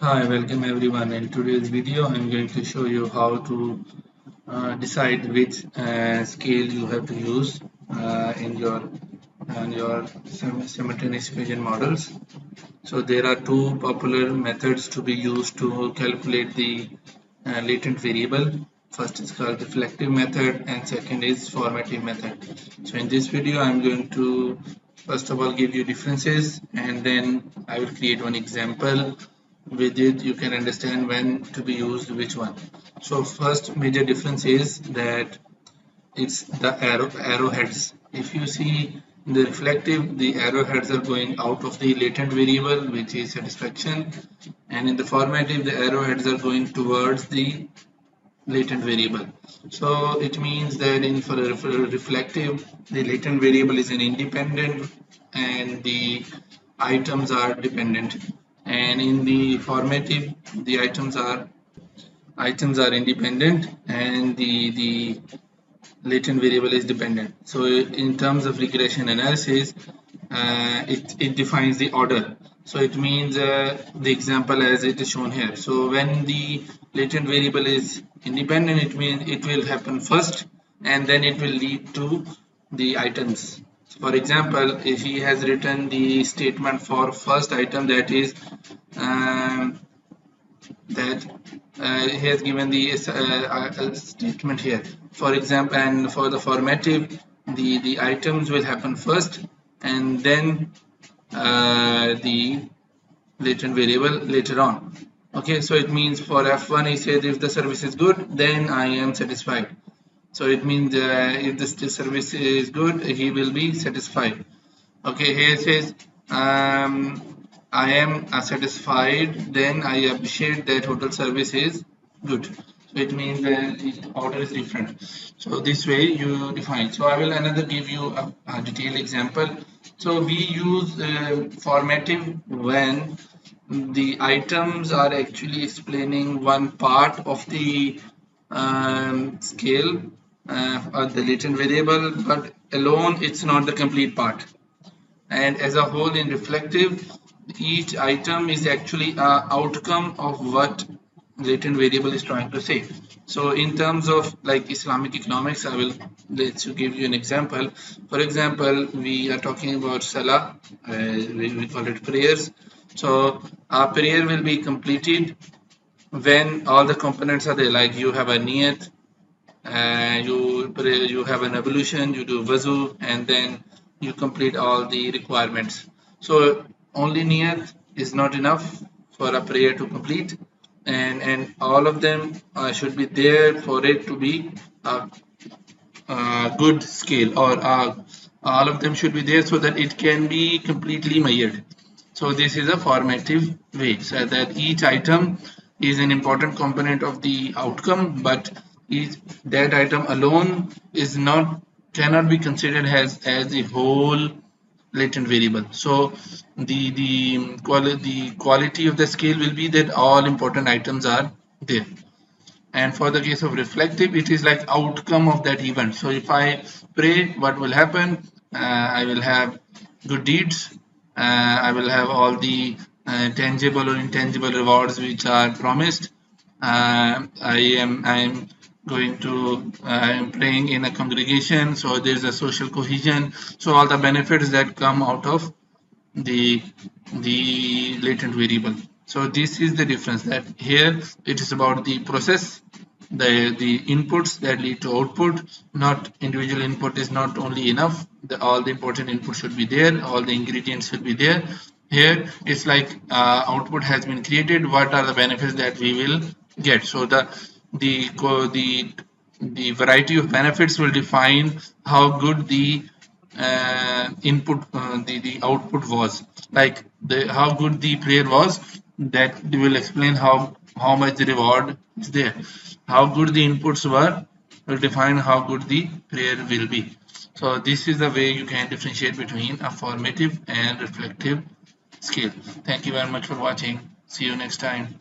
Hi, welcome everyone. In today's video, I'm going to show you how to decide which scale you have to use in your simultaneous equation models. So there are two popular methods to be used to calculate the latent variable. First is called reflective method, and second is formative method. So in this video, I'm going to first of all give you differences, and then I will create one example. With it you can understand when to be used which one. So first major difference is that it's the arrowheads. If you see in the reflective, the arrowheads are going out of the latent variable, which is satisfaction, and in the formative the arrowheads are going towards the latent variable. So it means that in for a reflective, the latent variable is an independent and the items are dependent, and in the formative the items are independent and the latent variable is dependent. So in terms of regression analysis, it defines the order. So it means the example as it is shown here. So when the latent variable is independent, it means it will happen first and then it will lead to the items. For example, if he has written the statement for first item, that is um, that he has given the statement here. For example, and for the formative, the items will happen first and then the latent variable later on. Okay, so it means for F1 he said if the service is good, then I am satisfied. So it means if the service is good, he will be satisfied. Okay, here it says I am satisfied, then I appreciate that hotel service is good. So it means that the order is different. So this way you define. So I will another give you a detailed example. So we use formative when the items are actually explaining one part of the scale or the latent variable, but alone it's not the complete part. And as a whole in reflective, each item is actually an outcome of what latent variable is trying to say. So in terms of like Islamic economics, I will let you give you an example. For example, we are talking about salah, we call it prayers. So our prayer will be completed when all the components are there, like you have a niyat, you pray, you have an ablution, you do wuzu, and then you complete all the requirements. So only niyat is not enough for a prayer to complete, and all of them should be there for it to be a good scale, or all of them should be there so that it can be completely measured. So this is a formative way, so that each item is an important component of the outcome, but that item alone is not cannot be considered as a whole latent variable. So the quality of the scale will be that all important items are there. And for the case of reflective, it is like outcome of that event. So if I pray, what will happen? I will have good deeds. I will have all the tangible or intangible rewards which are promised. I am going to I am praying in a congregation, so there is a social cohesion. So all the benefits that come out of the latent variable. So this is the difference, that here it is about the process, the inputs that lead to output. Not individual input is not only enough, all the important input should be there, all the ingredients should be there. Here it's like output has been created, what are the benefits that we will get. So the the the variety of benefits will define how good the the output was, like how good the prayer was, that will explain how much the reward is there. How good the inputs were will define how good the prayer will be. So this is the way you can differentiate between a formative and reflective scale. Thank you very much for watching. See you next time.